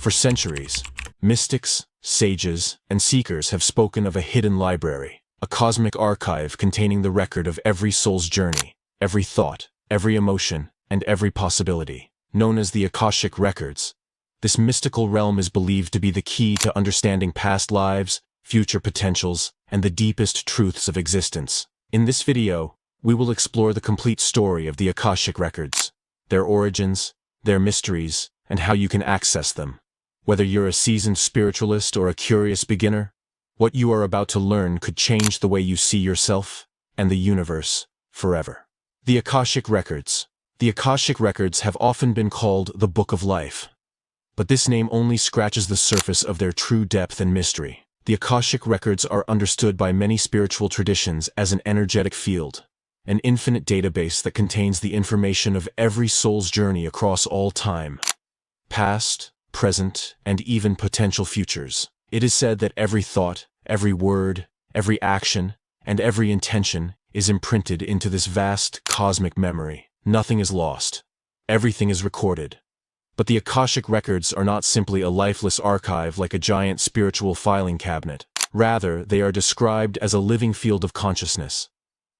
For centuries, mystics, sages, and seekers have spoken of a hidden library, a cosmic archive containing the record of every soul's journey, every thought, every emotion, and every possibility. Known as the Akashic Records, this mystical realm is believed to be the key to understanding past lives, future potentials, and the deepest truths of existence. In this video, we will explore the complete story of the Akashic Records, their origins, their mysteries, and how you can access them. Whether you're a seasoned spiritualist or a curious beginner, what you are about to learn could change the way you see yourself and the universe forever. The Akashic Records. The Akashic Records have often been called the Book of Life. But this name only scratches the surface of their true depth and mystery. The Akashic Records are understood by many spiritual traditions as an energetic field, an infinite database that contains the information of every soul's journey across all time, past, present, and even potential futures. It is said that every thought, every word, every action, and every intention is imprinted into this vast cosmic memory. Nothing is lost. Everything is recorded. But the Akashic Records are not simply a lifeless archive like a giant spiritual filing cabinet. Rather, they are described as a living field of consciousness,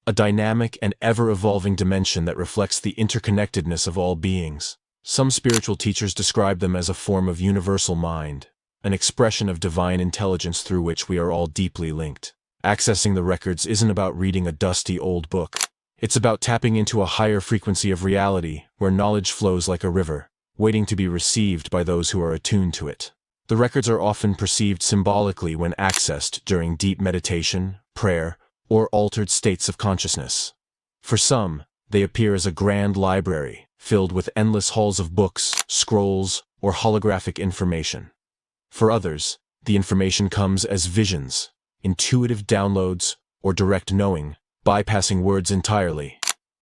a dynamic and ever-evolving dimension that reflects the interconnectedness of all beings. Some spiritual teachers describe them as a form of universal mind, an expression of divine intelligence through which we are all deeply linked. Accessing the records isn't about reading a dusty old book. It's about tapping into a higher frequency of reality where knowledge flows like a river, waiting to be received by those who are attuned to it. The records are often perceived symbolically when accessed during deep meditation, prayer, or altered states of consciousness. For some, they appear as a grand library, filled with endless halls of books, scrolls, or holographic information. For others, the information comes as visions, intuitive downloads, or direct knowing, bypassing words entirely.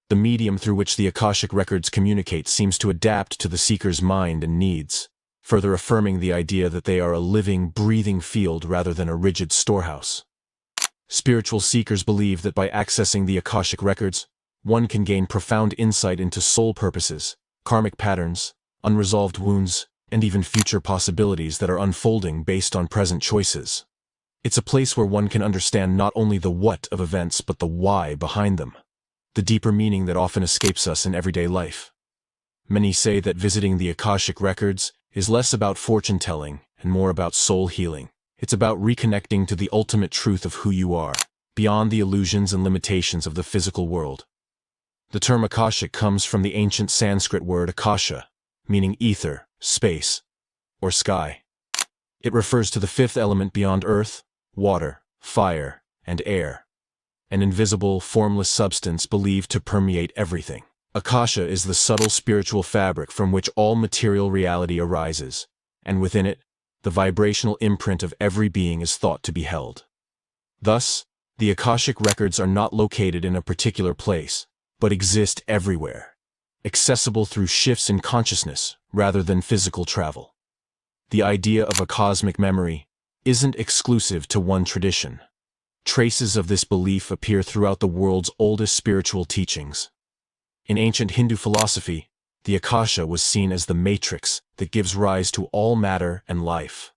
The medium through which the Akashic Records communicate seems to adapt to the seeker's mind and needs, further affirming the idea that they are a living, breathing field rather than a rigid storehouse. Spiritual seekers believe that by accessing the Akashic Records, one can gain profound insight into soul purposes, karmic patterns, unresolved wounds, and even future possibilities that are unfolding based on present choices. It's a place where one can understand not only the what of events but the why behind them, the deeper meaning that often escapes us in everyday life. Many say that visiting the Akashic Records is less about fortune-telling and more about soul healing. It's about reconnecting to the ultimate truth of who you are, beyond the illusions and limitations of the physical world. The term Akashic comes from the ancient Sanskrit word Akasha, meaning ether, space, or sky. It refers to the fifth element beyond earth, water, fire, and air, an invisible, formless substance believed to permeate everything. Akasha is the subtle spiritual fabric from which all material reality arises, and within it, the vibrational imprint of every being is thought to be held. Thus, the Akashic Records are not located in a particular place, but exist everywhere, accessible through shifts in consciousness rather than physical travel. The idea of a cosmic memory isn't exclusive to one tradition. Traces of this belief appear throughout the world's oldest spiritual teachings. In ancient Hindu philosophy, the Akasha was seen as the matrix that gives rise to all matter and life,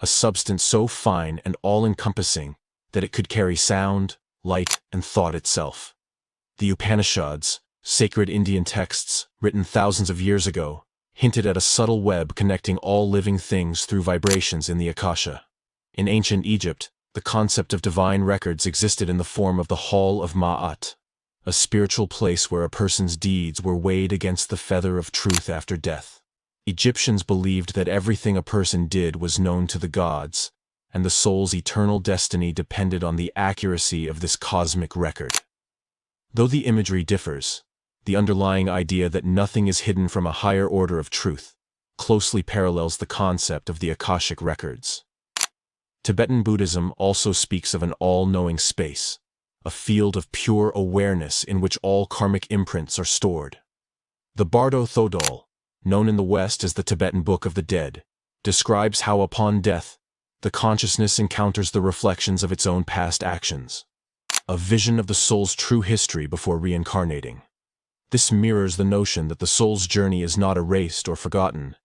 a substance so fine and all-encompassing that it could carry sound, light, and thought itself. The Upanishads, sacred Indian texts written thousands of years ago, hinted at a subtle web connecting all living things through vibrations in the Akasha. In ancient Egypt, the concept of divine records existed in the form of the Hall of Ma'at, a spiritual place where a person's deeds were weighed against the feather of truth after death. Egyptians believed that everything a person did was known to the gods, and the soul's eternal destiny depended on the accuracy of this cosmic record. Though the imagery differs, the underlying idea that nothing is hidden from a higher order of truth closely parallels the concept of the Akashic Records. Tibetan Buddhism also speaks of an all-knowing space, a field of pure awareness in which all karmic imprints are stored. The Bardo Thodol, known in the West as the Tibetan Book of the Dead, describes how upon death, the consciousness encounters the reflections of its own past actions, a vision of the soul's true history before reincarnating. This mirrors the notion that the soul's journey is not erased or forgotten,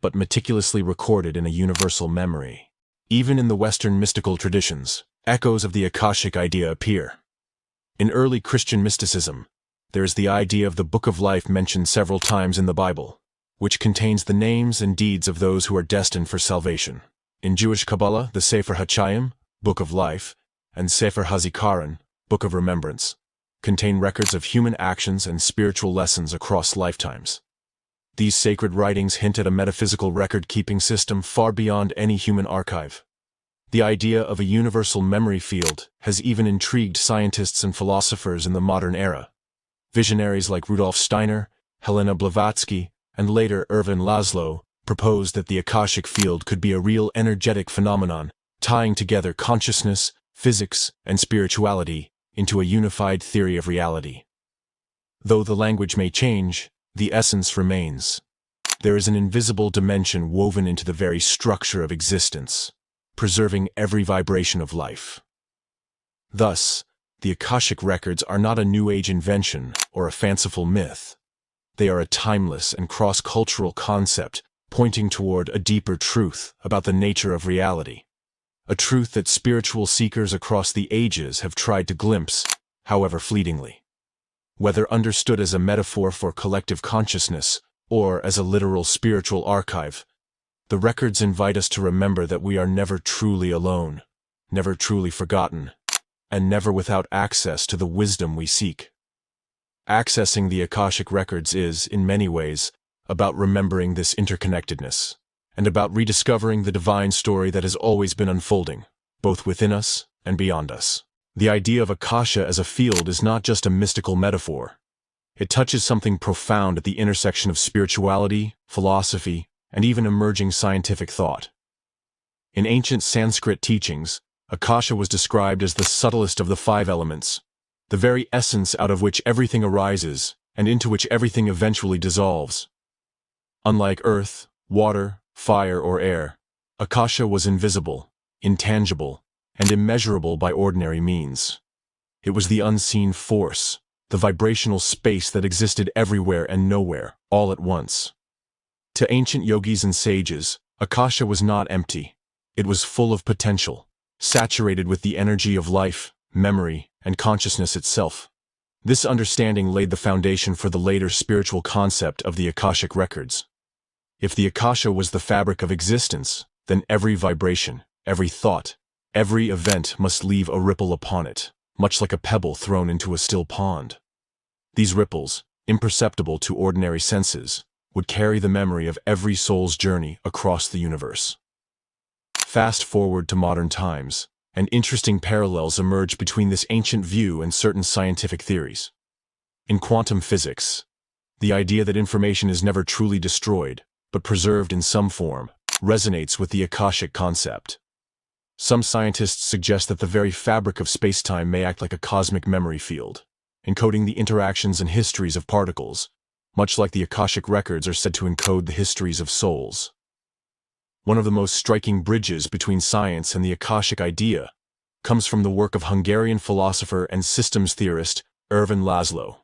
but meticulously recorded in a universal memory. Even in the Western mystical traditions, echoes of the Akashic idea appear. In early Christian mysticism, there is the idea of the Book of Life mentioned several times in the Bible, which contains the names and deeds of those who are destined for salvation. In Jewish Kabbalah, the Sefer HaChaim, Book of Life, and Sefer HaZikaron, Book of Remembrance, contain records of human actions and spiritual lessons across lifetimes. These sacred writings hint at a metaphysical record-keeping system far beyond any human archive. The idea of a universal memory field has even intrigued scientists and philosophers in the modern era. Visionaries like Rudolf Steiner, Helena Blavatsky, and later Erwin Laszlo proposed that the Akashic field could be a real energetic phenomenon, tying together consciousness, physics, and spirituality into a unified theory of reality. Though the language may change, the essence remains. There is an invisible dimension woven into the very structure of existence, preserving every vibration of life. Thus, the Akashic Records are not a New Age invention or a fanciful myth. They are a timeless and cross-cultural concept pointing toward a deeper truth about the nature of reality. A truth that spiritual seekers across the ages have tried to glimpse, however fleetingly. Whether understood as a metaphor for collective consciousness or as a literal spiritual archive, the records invite us to remember that we are never truly alone, never truly forgotten, and never without access to the wisdom we seek. Accessing the Akashic Records is, in many ways, about remembering this interconnectedness, and about rediscovering the divine story that has always been unfolding, both within us and beyond us. The idea of Akasha as a field is not just a mystical metaphor. It touches something profound at the intersection of spirituality, philosophy, and even emerging scientific thought. In ancient Sanskrit teachings, Akasha was described as the subtlest of the five elements, the very essence out of which everything arises and into which everything eventually dissolves. Unlike earth, water, fire, or air, Akasha was invisible, intangible, and immeasurable by ordinary means. It was the unseen force, the vibrational space that existed everywhere and nowhere, all at once. To ancient yogis and sages, Akasha was not empty. It was full of potential, saturated with the energy of life, memory, and consciousness itself. This understanding laid the foundation for the later spiritual concept of the Akashic Records. If the Akasha was the fabric of existence, then every vibration, every thought, every event must leave a ripple upon it, much like a pebble thrown into a still pond. These ripples, imperceptible to ordinary senses, would carry the memory of every soul's journey across the universe. Fast forward to modern times, and interesting parallels emerge between this ancient view and certain scientific theories. In quantum physics, the idea that information is never truly destroyed, but preserved in some form, resonates with the Akashic concept. Some scientists suggest that the very fabric of space-time may act like a cosmic memory field, encoding the interactions and histories of particles, much like the Akashic Records are said to encode the histories of souls. One of the most striking bridges between science and the Akashic idea comes from the work of Hungarian philosopher and systems theorist Erwin Laszlo.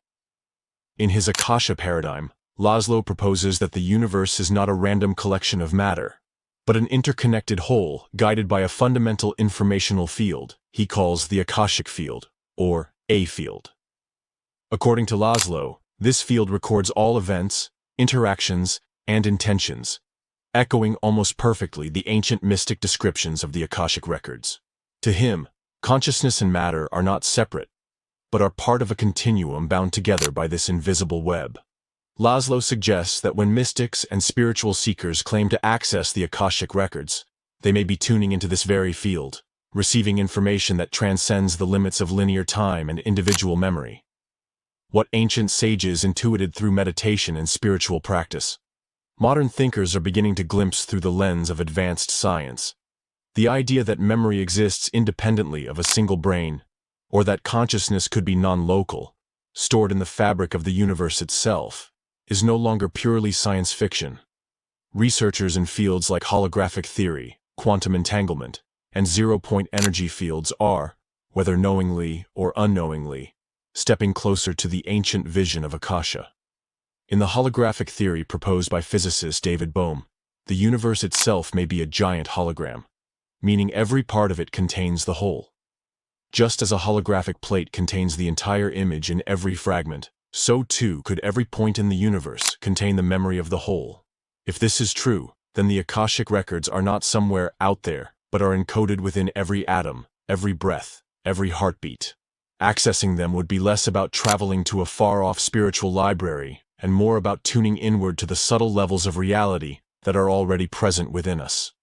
In his Akasha paradigm, Laszlo proposes that the universe is not a random collection of matter, but an interconnected whole guided by a fundamental informational field he calls the Akashic field, or A field. According to Laszlo, this field records all events, interactions, and intentions, echoing almost perfectly the ancient mystic descriptions of the Akashic Records. To him, consciousness and matter are not separate, but are part of a continuum bound together by this invisible web. Laszlo suggests that when mystics and spiritual seekers claim to access the Akashic Records, they may be tuning into this very field, receiving information that transcends the limits of linear time and individual memory. What ancient sages intuited through meditation and spiritual practice, modern thinkers are beginning to glimpse through the lens of advanced science. The idea that memory exists independently of a single brain, or that consciousness could be non-local, stored in the fabric of the universe itself, is no longer purely science fiction. Researchers in fields like holographic theory, quantum entanglement, and zero-point energy fields are, whether knowingly or unknowingly, stepping closer to the ancient vision of Akasha. In the holographic theory proposed by physicist David Bohm, The universe itself may be a giant hologram, meaning every part of it contains the whole. Just as a holographic plate contains the entire image in every fragment, so too could every point in the universe contain the memory of the whole. If this is true, then the Akashic Records are not somewhere out there, but are encoded within every atom, every breath, every heartbeat. Accessing them would be less about traveling to a far-off spiritual library, and more about tuning inward to the subtle levels of reality that are already present within us.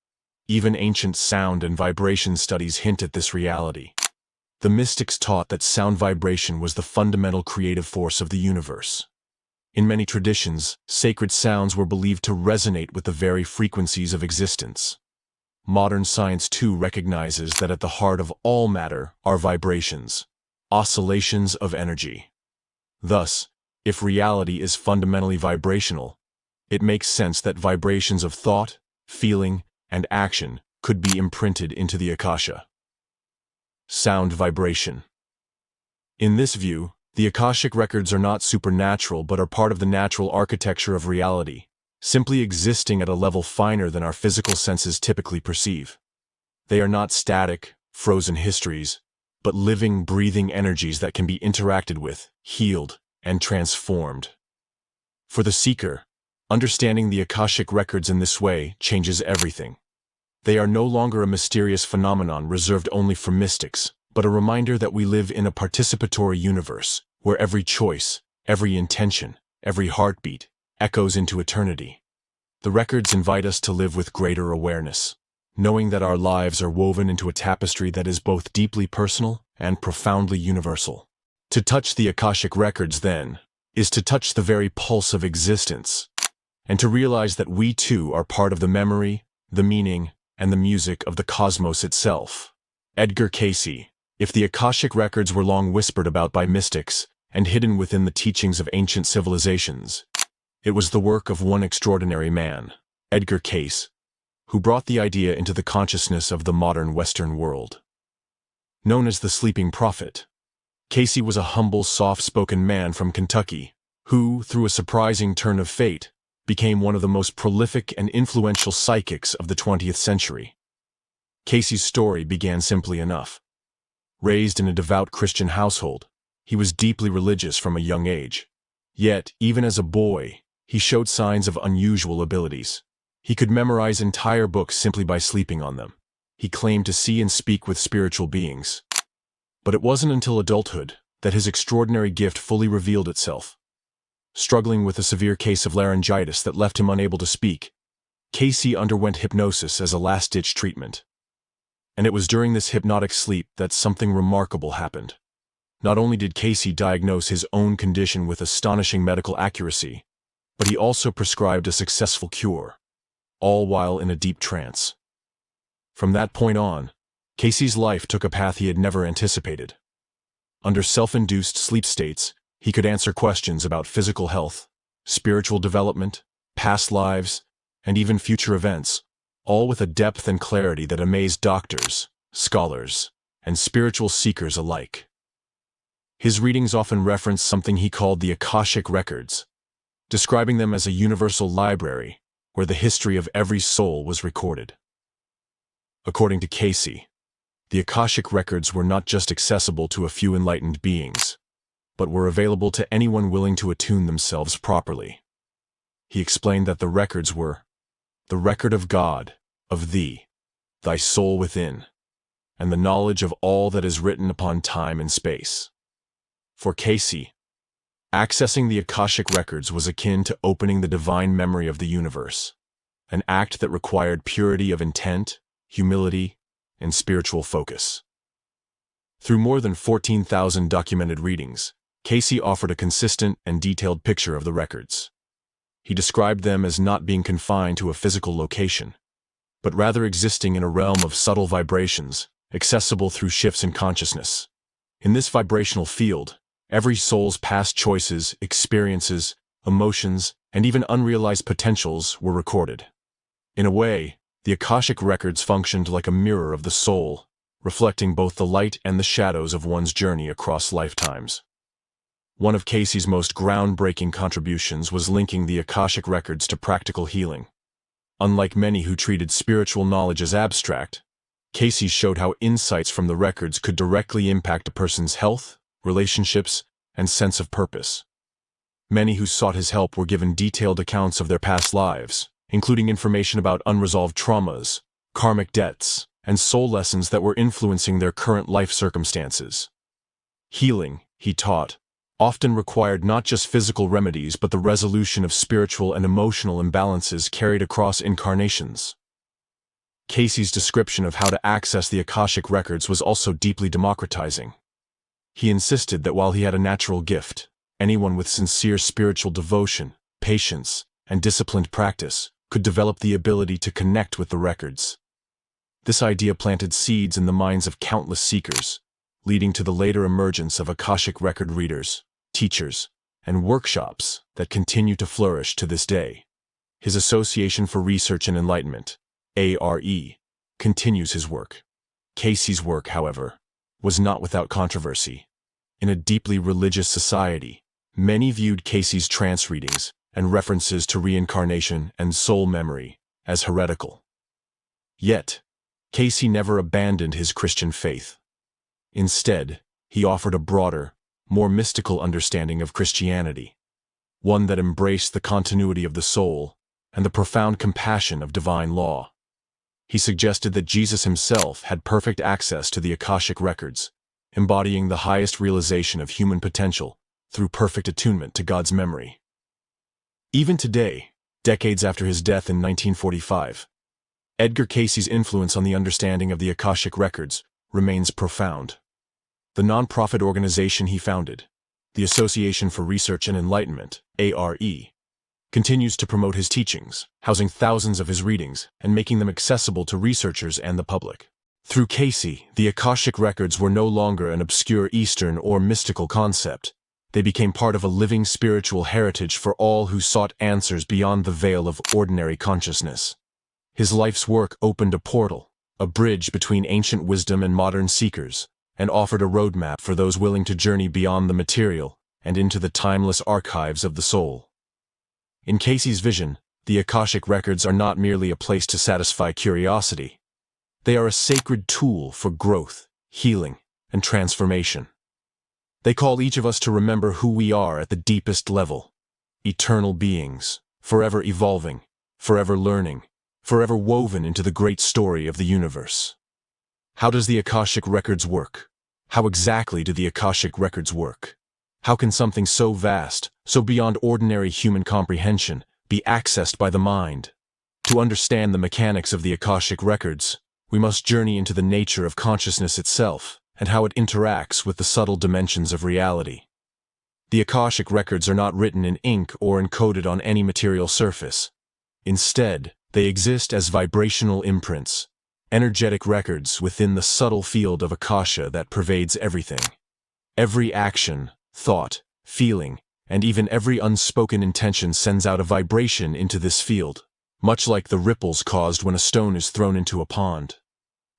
Even ancient sound and vibration studies hint at this reality. The mystics taught that sound vibration was the fundamental creative force of the universe. In many traditions, sacred sounds were believed to resonate with the very frequencies of existence. Modern science too recognizes that at the heart of all matter are vibrations, oscillations of energy. Thus, if reality is fundamentally vibrational, it makes sense that vibrations of thought, feeling, and action could be imprinted into the Akasha. Sound vibration. In this view, the Akashic Records are not supernatural but are part of the natural architecture of reality, simply existing at a level finer than our physical senses typically perceive. They are not static, frozen histories, but living, breathing energies that can be interacted with, healed, and transformed. For the seeker, understanding the Akashic Records in this way changes everything. They are no longer a mysterious phenomenon reserved only for mystics, but a reminder that we live in a participatory universe, where every choice, every intention, every heartbeat, echoes into eternity. The records invite us to live with greater awareness, knowing that our lives are woven into a tapestry that is both deeply personal and profoundly universal. To touch the Akashic Records, then, is to touch the very pulse of existence, and to realize that we too are part of the memory, the meaning, and the music of the cosmos itself. Edgar Cayce. If the Akashic Records were long whispered about by mystics and hidden within the teachings of ancient civilizations, it was the work of one extraordinary man, Edgar Cayce, who brought the idea into the consciousness of the modern Western world. Known as the Sleeping Prophet, Cayce was a humble, soft-spoken man from Kentucky, who, through a surprising turn of fate, became one of the most prolific and influential psychics of the 20th century. Cayce's story began simply enough. Raised in a devout Christian household, he was deeply religious from a young age. Yet, even as a boy, he showed signs of unusual abilities. He could memorize entire books simply by sleeping on them. He claimed to see and speak with spiritual beings. But it wasn't until adulthood that his extraordinary gift fully revealed itself. Struggling with a severe case of laryngitis that left him unable to speak, Cayce underwent hypnosis as a last-ditch treatment. And it was during this hypnotic sleep that something remarkable happened. Not only did Cayce diagnose his own condition with astonishing medical accuracy, but he also prescribed a successful cure, all while in a deep trance. From that point on, Cayce's life took a path he had never anticipated. Under self-induced sleep states, he could answer questions about physical health, spiritual development, past lives, and even future events, all with a depth and clarity that amazed doctors, scholars, and spiritual seekers alike. His readings often reference something he called the Akashic Records, describing them as a universal library where the history of every soul was recorded. According to Cayce, the Akashic Records were not just accessible to a few enlightened beings, but were available to anyone willing to attune themselves properly. He explained that the records were the record of God, of thee, thy soul within, and the knowledge of all that is written upon time and space. For Cayce, accessing the Akashic Records was akin to opening the divine memory of the universe, an act that required purity of intent, humility, and spiritual focus. Through more than 14,000 documented readings, Cayce offered a consistent and detailed picture of the records. He described them as not being confined to a physical location, but rather existing in a realm of subtle vibrations, accessible through shifts in consciousness. In this vibrational field, every soul's past choices, experiences, emotions, and even unrealized potentials were recorded. In a way, the Akashic Records functioned like a mirror of the soul, reflecting both the light and the shadows of one's journey across lifetimes. One of Cayce's most groundbreaking contributions was linking the Akashic Records to practical healing. Unlike many who treated spiritual knowledge as abstract, Casey showed how insights from the records could directly impact a person's health, relationships, and sense of purpose. Many who sought his help were given detailed accounts of their past lives, including information about unresolved traumas, karmic debts, and soul lessons that were influencing their current life circumstances. Healing, he taught, often required not just physical remedies but the resolution of spiritual and emotional imbalances carried across incarnations. Casey's description of how to access the Akashic Records was also deeply democratizing. He insisted that while he had a natural gift, anyone with sincere spiritual devotion, patience, and disciplined practice could develop the ability to connect with the records. This idea planted seeds in the minds of countless seekers, leading to the later emergence of Akashic Record readers, teachers, and workshops that continue to flourish to this day. His Association for Research and Enlightenment, ARE, continues his work. Casey's work, however, was not without controversy. In a deeply religious society, many viewed Casey's trance readings and references to reincarnation and soul memory as heretical. Yet, Casey never abandoned his Christian faith. Instead, he offered a broader, more mystical understanding of Christianity, one that embraced the continuity of the soul and the profound compassion of divine law. He suggested that Jesus himself had perfect access to the Akashic Records, embodying the highest realization of human potential through perfect attunement to God's memory. Even today, decades after his death in 1945, Edgar Casey's influence on the understanding of the Akashic Records remains profound. The nonprofit organization he founded, the Association for Research and Enlightenment, ARE, continues to promote his teachings, housing thousands of his readings and making them accessible to researchers and the public. Through Casey, the Akashic Records were no longer an obscure Eastern or mystical concept. They became part of a living spiritual heritage for all who sought answers beyond the veil of ordinary consciousness. His life's work opened a portal, a bridge between ancient wisdom and modern seekers, and offered a roadmap for those willing to journey beyond the material and into the timeless archives of the soul. In Casey's vision, the Akashic Records are not merely a place to satisfy curiosity. They are a sacred tool for growth, healing, and transformation. They call each of us to remember who we are at the deepest level: eternal beings, forever evolving, forever learning, forever woven into the great story of the universe. How does the Akashic Records work? How exactly do the Akashic Records work? How can something so vast, so beyond ordinary human comprehension, be accessed by the mind? To understand the mechanics of the Akashic Records, we must journey into the nature of consciousness itself and how it interacts with the subtle dimensions of reality. The Akashic Records are not written in ink or encoded on any material surface. Instead, they exist as vibrational imprints, energetic records within the subtle field of Akasha that pervades everything. Every action, thought, feeling, and even every unspoken intention sends out a vibration into this field, much like the ripples caused when a stone is thrown into a pond.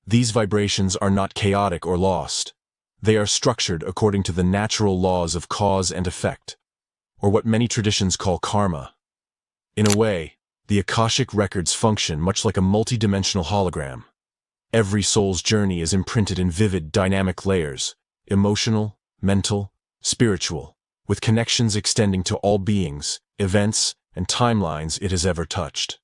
These vibrations are not chaotic or lost. They are structured according to the natural laws of cause and effect, or what many traditions call karma. In a way, the Akashic Records function much like a multidimensional hologram. Every soul's journey is imprinted in vivid, dynamic layers: emotional, mental, spiritual, with connections extending to all beings, events, and timelines it has ever touched.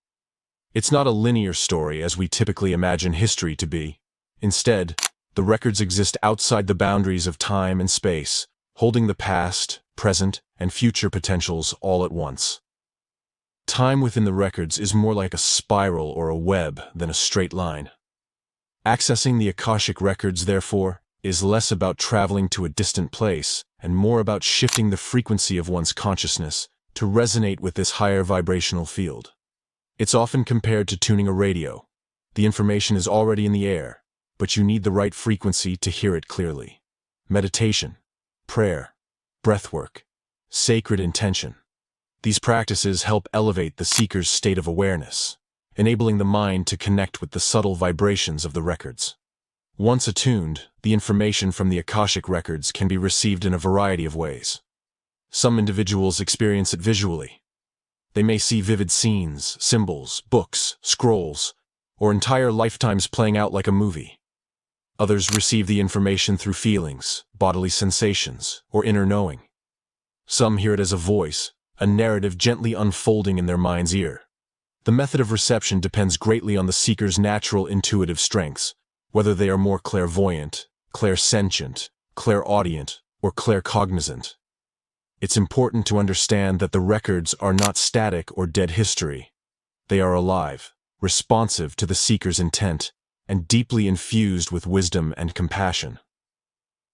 It's not a linear story as we typically imagine history to be. Instead, the records exist outside the boundaries of time and space, holding the past, present, and future potentials all at once. Time within the records is more like a spiral or a web than a straight line. Accessing the Akashic Records, therefore, is less about traveling to a distant place and more about shifting the frequency of one's consciousness to resonate with this higher vibrational field. It's often compared to tuning a radio. The information is already in the air, but you need the right frequency to hear it clearly. Meditation, prayer, breathwork, sacred intention. These practices help elevate the seeker's state of awareness, enabling the mind to connect with the subtle vibrations of the records. Once attuned, the information from the Akashic Records can be received in a variety of ways. Some individuals experience it visually. They may see vivid scenes, symbols, books, scrolls, or entire lifetimes playing out like a movie. Others receive the information through feelings, bodily sensations, or inner knowing. Some hear it as a voice, a narrative gently unfolding in their mind's ear. The method of reception depends greatly on the seeker's natural intuitive strengths, whether they are more clairvoyant, clairsentient, clairaudient, or claircognizant. It's important to understand that the records are not static or dead history. They are alive, responsive to the seeker's intent, and deeply infused with wisdom and compassion.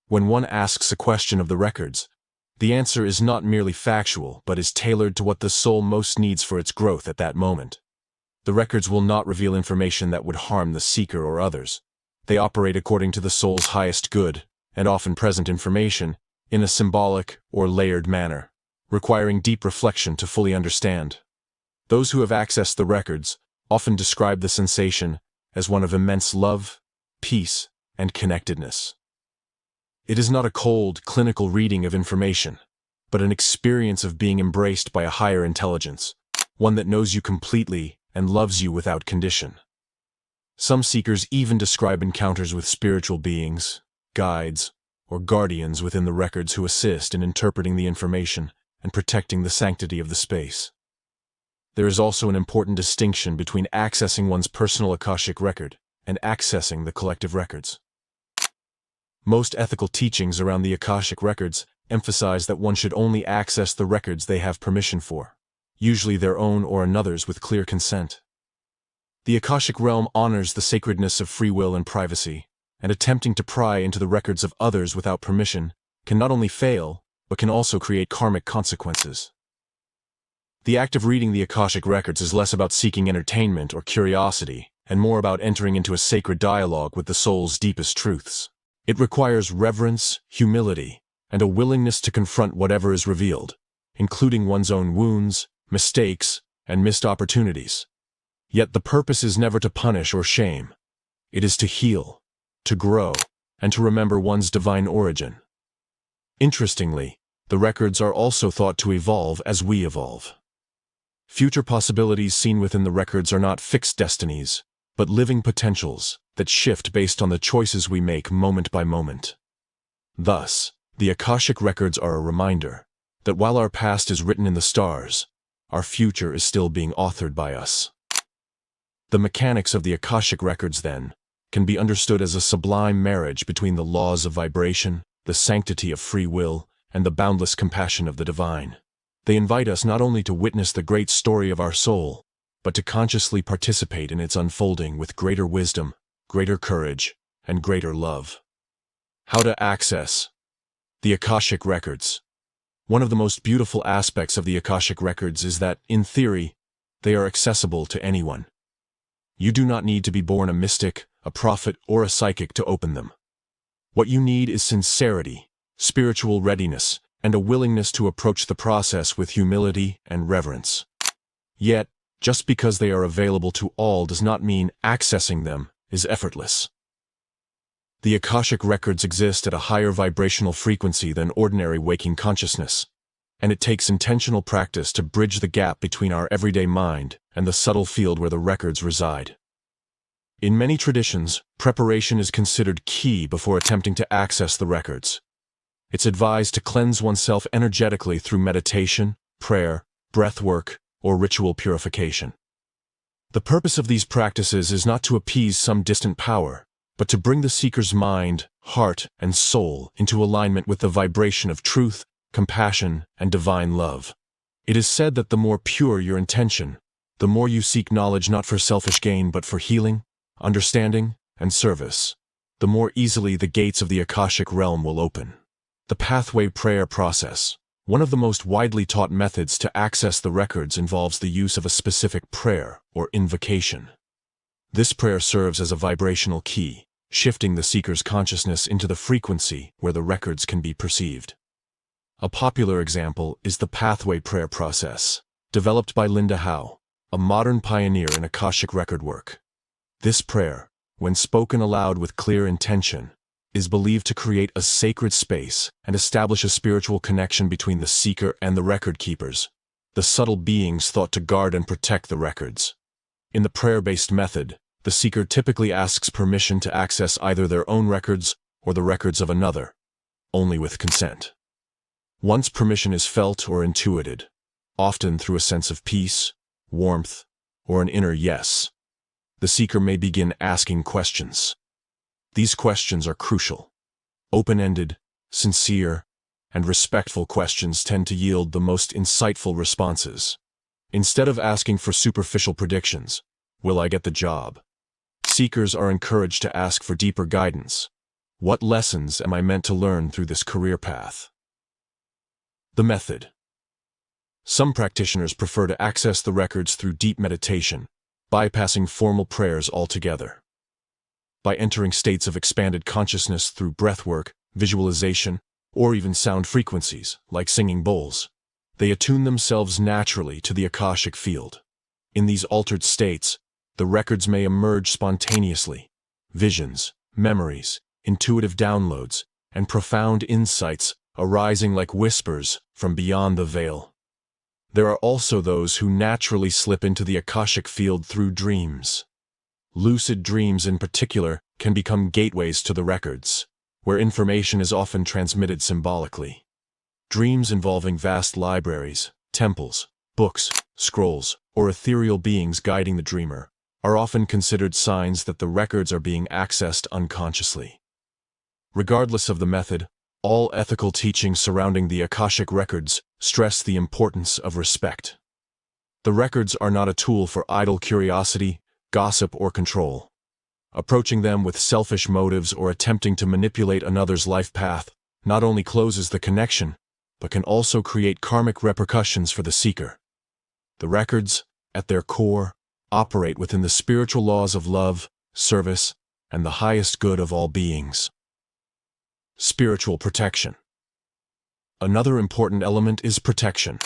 When one asks a question of the records, the answer is not merely factual, but is tailored to what the soul most needs for its growth at that moment. The records will not reveal information that would harm the seeker or others. They operate according to the soul's highest good, and often present information, in a symbolic or layered manner, requiring deep reflection to fully understand. Those who have accessed the records often describe the sensation as one of immense love, peace, and connectedness. It is not a cold, clinical reading of information, but an experience of being embraced by a higher intelligence, one that knows you completely and loves you without condition. Some seekers even describe encounters with spiritual beings, guides, or guardians within the records who assist in interpreting the information and protecting the sanctity of the space. There is also an important distinction between accessing one's personal Akashic record and accessing the collective records. Most ethical teachings around the Akashic records emphasize that one should only access the records they have permission for, usually their own or another's with clear consent. The Akashic realm honors the sacredness of free will and privacy, and attempting to pry into the records of others without permission can not only fail, but can also create karmic consequences. The act of reading the Akashic records is less about seeking entertainment or curiosity, and more about entering into a sacred dialogue with the soul's deepest truths. It requires reverence, humility, and a willingness to confront whatever is revealed, including one's own wounds, mistakes, and missed opportunities. Yet the purpose is never to punish or shame. It is to heal, to grow, and to remember one's divine origin. Interestingly, the records are also thought to evolve as we evolve. Future possibilities seen within the records are not fixed destinies, but living potentials that shift based on the choices we make moment by moment. Thus, the Akashic records are a reminder that while our past is written in the stars, our future is still being authored by us. The mechanics of the Akashic records, then, can be understood as a sublime marriage between the laws of vibration, the sanctity of free will, and the boundless compassion of the divine. They invite us not only to witness the great story of our soul, but to consciously participate in its unfolding with greater wisdom, greater courage, and greater love. How to access the Akashic records. One of the most beautiful aspects of the Akashic records is that, in theory, they are accessible to anyone. You do not need to be born a mystic, a prophet, or a psychic to open them. What you need is sincerity, spiritual readiness, and a willingness to approach the process with humility and reverence. Yet, just because they are available to all does not mean accessing them is effortless. The Akashic records exist at a higher vibrational frequency than ordinary waking consciousness, and it takes intentional practice to bridge the gap between our everyday mind and the subtle field where the records reside. In many traditions, preparation is considered key before attempting to access the records. It's advised to cleanse oneself energetically through meditation, prayer, breath work, or ritual purification. The purpose of these practices is not to appease some distant power, but to bring the seeker's mind, heart, and soul into alignment with the vibration of truth, compassion, and divine love. It is said that the more pure your intention, the more you seek knowledge not for selfish gain but for healing, understanding, and service, the more easily the gates of the Akashic realm will open. The pathway prayer process. One of the most widely taught methods to access the records involves the use of a specific prayer or invocation. This prayer serves as a vibrational key, shifting the seeker's consciousness into the frequency where the records can be perceived. A popular example is the pathway prayer process, developed by Linda Howe, a modern pioneer in Akashic record work. This prayer, when spoken aloud with clear intention, is believed to create a sacred space and establish a spiritual connection between the seeker and the record keepers, the subtle beings thought to guard and protect the records. In the prayer-based method, the seeker typically asks permission to access either their own records or the records of another, only with consent. Once permission is felt or intuited, often through a sense of peace, warmth, or an inner yes, the seeker may begin asking questions. These questions are crucial. Open-ended, sincere, and respectful questions tend to yield the most insightful responses. Instead of asking for superficial predictions, will I get the job? Seekers are encouraged to ask for deeper guidance. What lessons am I meant to learn through this career path? The method. Some practitioners prefer to access the records through deep meditation, bypassing formal prayers altogether. By entering states of expanded consciousness through breathwork, visualization, or even sound frequencies, like singing bowls, they attune themselves naturally to the Akashic field. In these altered states, the records may emerge spontaneously. Visions, memories, intuitive downloads, and profound insights arising like whispers from beyond the veil. There are also those who naturally slip into the Akashic field through dreams. Lucid dreams in particular can become gateways to the records, where information is often transmitted symbolically. Dreams involving vast libraries, temples, books, scrolls, or ethereal beings guiding the dreamer are often considered signs that the records are being accessed unconsciously. Regardless of the method, all ethical teachings surrounding the Akashic Records stress the importance of respect. The records are not a tool for idle curiosity, gossip, or control. Approaching them with selfish motives or attempting to manipulate another's life path not only closes the connection, but can also create karmic repercussions for the seeker. The records, at their core, operate within the spiritual laws of love, service, and the highest good of all beings. Spiritual protection. Another important element is protection.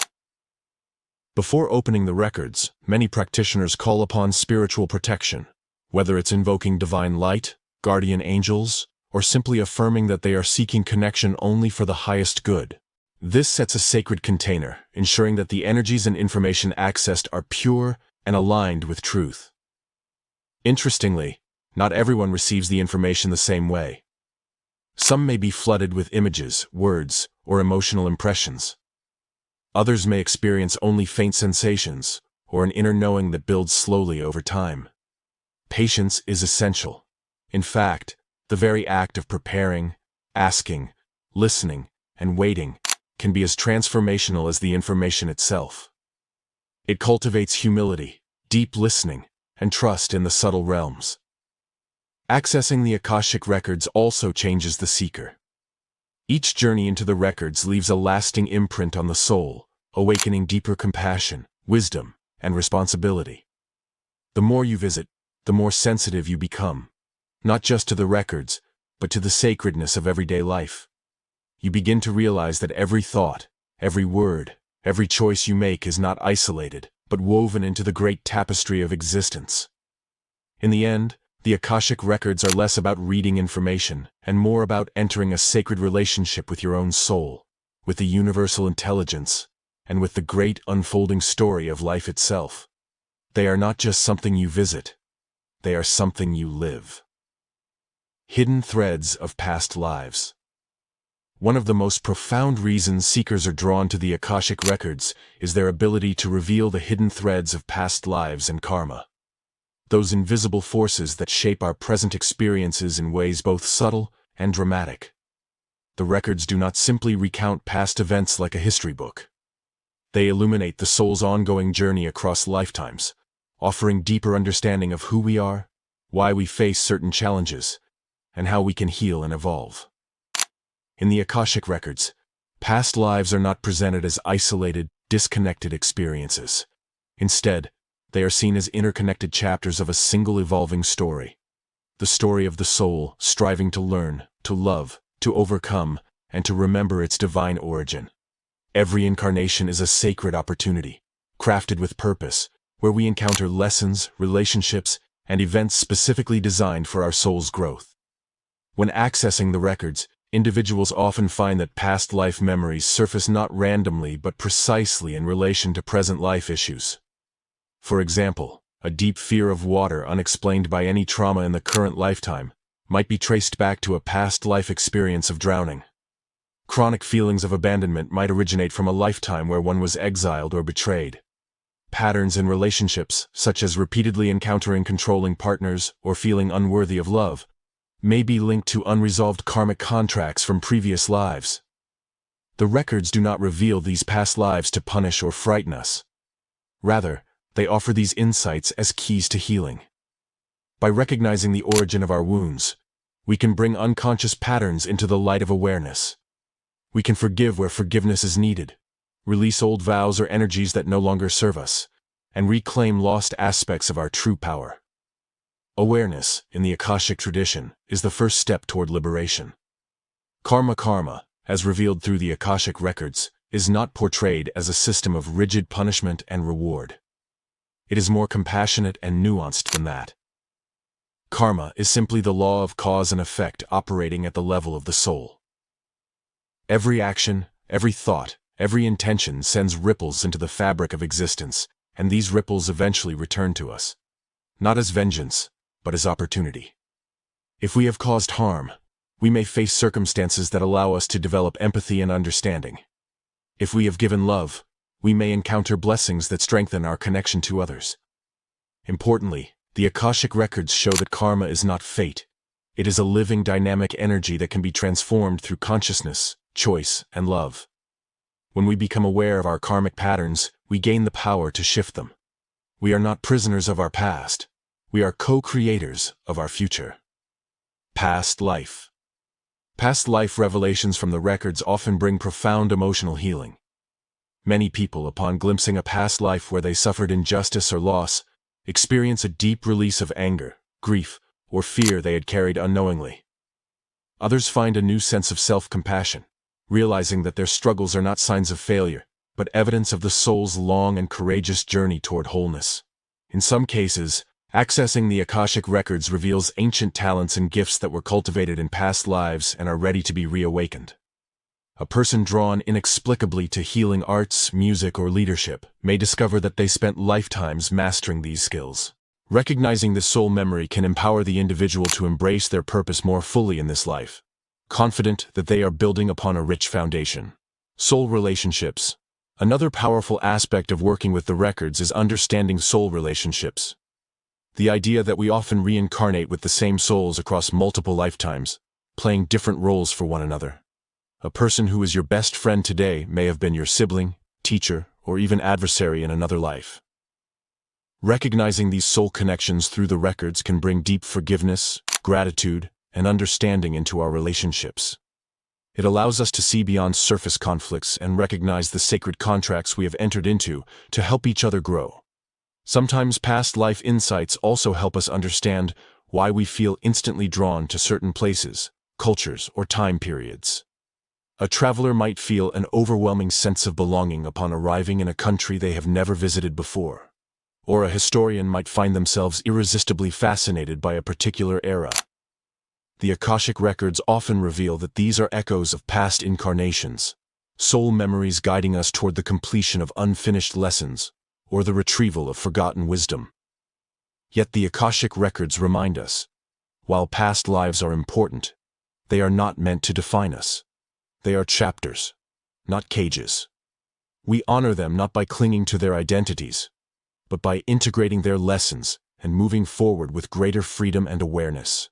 Before opening the records, many practitioners call upon spiritual protection, whether it's invoking divine light, guardian angels, or simply affirming that they are seeking connection only for the highest good. This sets a sacred container, ensuring that the energies and information accessed are pure and aligned with truth. Interestingly, not everyone receives the information the same way. Some may be flooded with images, words, or emotional impressions. Others may experience only faint sensations, or an inner knowing that builds slowly over time. Patience is essential. In fact, the very act of preparing, asking, listening, and waiting can be as transformational as the information itself. It cultivates humility, deep listening, and trust in the subtle realms. Accessing the Akashic Records also changes the seeker. Each journey into the records leaves a lasting imprint on the soul, awakening deeper compassion, wisdom, and responsibility. The more you visit, the more sensitive you become, not just to the records, but to the sacredness of everyday life. You begin to realize that every thought, every word, every choice you make is not isolated, but woven into the great tapestry of existence. In the end, the Akashic Records are less about reading information and more about entering a sacred relationship with your own soul, with the universal intelligence, and with the great unfolding story of life itself. They are not just something you visit, they are something you live. Hidden threads of past lives. One of the most profound reasons seekers are drawn to the Akashic Records is their ability to reveal the hidden threads of past lives and karma. Those invisible forces that shape our present experiences in ways both subtle and dramatic. The records do not simply recount past events like a history book. They illuminate the soul's ongoing journey across lifetimes, offering deeper understanding of who we are, why we face certain challenges, and how we can heal and evolve. In the Akashic Records, past lives are not presented as isolated, disconnected experiences. Instead, they are seen as interconnected chapters of a single evolving story. The story of the soul striving to learn, to love, to overcome, and to remember its divine origin. Every incarnation is a sacred opportunity, crafted with purpose, where we encounter lessons, relationships, and events specifically designed for our soul's growth. When accessing the records, Individuals often find that past life memories surface not randomly but precisely in relation to present life issues. For example, a deep fear of water unexplained by any trauma in the current lifetime might be traced back to a past life experience of drowning. Chronic feelings of abandonment might originate from a lifetime where one was exiled or betrayed. Patterns in relationships, such as repeatedly encountering controlling partners or feeling unworthy of love, may be linked to unresolved karmic contracts from previous lives. The records do not reveal these past lives to punish or frighten us. Rather, they offer these insights as keys to healing. By recognizing the origin of our wounds, we can bring unconscious patterns into the light of awareness. We can forgive where forgiveness is needed, release old vows or energies that no longer serve us, and reclaim lost aspects of our true power. Awareness, in the Akashic tradition, is the first step toward liberation. Karma, as revealed through the Akashic Records, is not portrayed as a system of rigid punishment and reward. It is more compassionate and nuanced than that. Karma is simply the law of cause and effect operating at the level of the soul. Every action, every thought, every intention sends ripples into the fabric of existence, and these ripples eventually return to us. Not as vengeance, but as opportunity. If we have caused harm, we may face circumstances that allow us to develop empathy and understanding. If we have given love, we may encounter blessings that strengthen our connection to others. Importantly, the Akashic Records show that karma is not fate. It is a living, dynamic energy that can be transformed through consciousness, choice, and love. When we become aware of our karmic patterns, we gain the power to shift them. We are not prisoners of our past. We are co-creators of our future. Past life. Past life revelations from the records often bring profound emotional healing. Many people, upon glimpsing a past life where they suffered injustice or loss, experience a deep release of anger, grief, or fear they had carried unknowingly. Others find a new sense of self-compassion, realizing that their struggles are not signs of failure, but evidence of the soul's long and courageous journey toward wholeness. In some cases, accessing the Akashic Records reveals ancient talents and gifts that were cultivated in past lives and are ready to be reawakened. A person drawn inexplicably to healing arts, music, or leadership may discover that they spent lifetimes mastering these skills. Recognizing this soul memory can empower the individual to embrace their purpose more fully in this life, confident that they are building upon a rich foundation. Soul relationships. Another powerful aspect of working with the records is understanding soul relationships. The idea that we often reincarnate with the same souls across multiple lifetimes, playing different roles for one another. A person who is your best friend today may have been your sibling, teacher, or even adversary in another life. Recognizing these soul connections through the records can bring deep forgiveness, gratitude, and understanding into our relationships. It allows us to see beyond surface conflicts and recognize the sacred contracts we have entered into to help each other grow. Sometimes past life insights also help us understand why we feel instantly drawn to certain places, cultures, or time periods. A traveler might feel an overwhelming sense of belonging upon arriving in a country they have never visited before. Or a historian might find themselves irresistibly fascinated by a particular era. The Akashic Records often reveal that these are echoes of past incarnations, soul memories guiding us toward the completion of unfinished lessons, or the retrieval of forgotten wisdom. Yet the Akashic Records remind us, while past lives are important, they are not meant to define us. They are chapters, not cages. We honor them not by clinging to their identities, but by integrating their lessons and moving forward with greater freedom and awareness.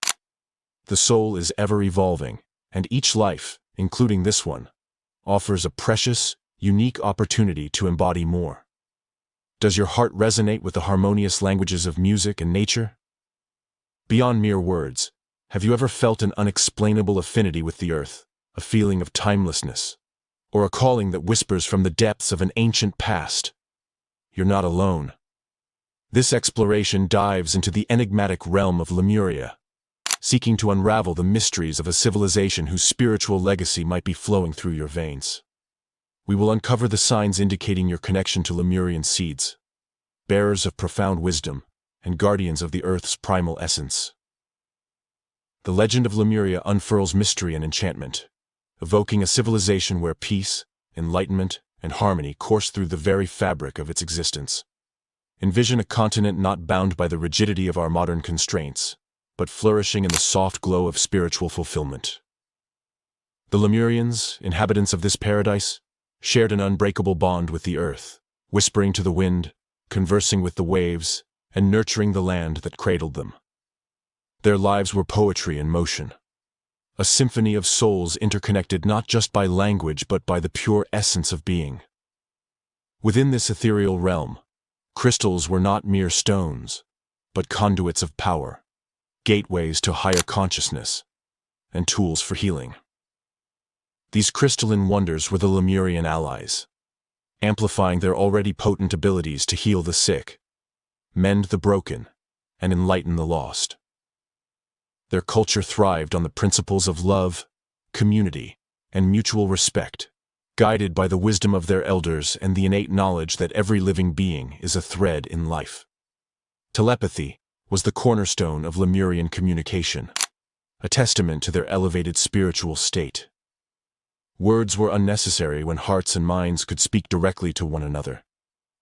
The soul is ever evolving, and each life, including this one, offers a precious, unique opportunity to embody more. Does your heart resonate with the harmonious languages of music and nature? Beyond mere words, have you ever felt an unexplainable affinity with the earth, a feeling of timelessness, or a calling that whispers from the depths of an ancient past? You're not alone. This exploration dives into the enigmatic realm of Lemuria, seeking to unravel the mysteries of a civilization whose spiritual legacy might be flowing through your veins. We will uncover the signs indicating your connection to Lemurian seeds, bearers of profound wisdom and guardians of the Earth's primal essence. The legend of Lemuria unfurls mystery and enchantment, evoking a civilization where peace, enlightenment, and harmony course through the very fabric of its existence. Envision a continent not bound by the rigidity of our modern constraints, but flourishing in the soft glow of spiritual fulfillment. The Lemurians, inhabitants of this paradise, shared an unbreakable bond with the earth, whispering to the wind, conversing with the waves, and nurturing the land that cradled them. Their lives were poetry in motion, a symphony of souls interconnected not just by language but by the pure essence of being. Within this ethereal realm, crystals were not mere stones, but conduits of power, gateways to higher consciousness, and tools for healing. These crystalline wonders were the Lemurian allies, amplifying their already potent abilities to heal the sick, mend the broken, and enlighten the lost. Their culture thrived on the principles of love, community, and mutual respect, guided by the wisdom of their elders and the innate knowledge that every living being is a thread in life. Telepathy was the cornerstone of Lemurian communication, a testament to their elevated spiritual state. Words were unnecessary when hearts and minds could speak directly to one another,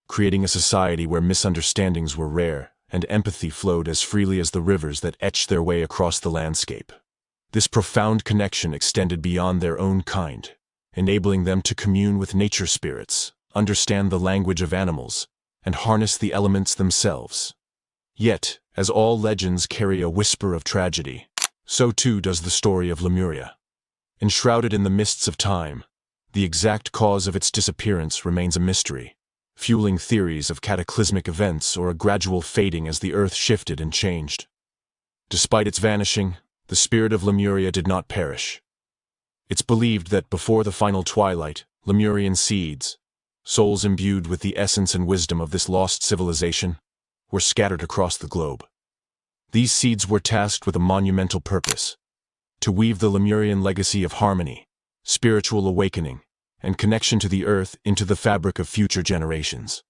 creating a society where misunderstandings were rare and empathy flowed as freely as the rivers that etched their way across the landscape. This profound connection extended beyond their own kind, enabling them to commune with nature spirits, understand the language of animals, and harness the elements themselves. Yet, as all legends carry a whisper of tragedy, so too does the story of Lemuria. Enshrouded in the mists of time, the exact cause of its disappearance remains a mystery, fueling theories of cataclysmic events or a gradual fading as the earth shifted and changed. Despite its vanishing, the spirit of Lemuria did not perish. It's believed that before the final twilight, Lemurian seeds, souls imbued with the essence and wisdom of this lost civilization, were scattered across the globe. These seeds were tasked with a monumental purpose: to weave the Lemurian legacy of harmony, spiritual awakening, and connection to the earth into the fabric of future generations.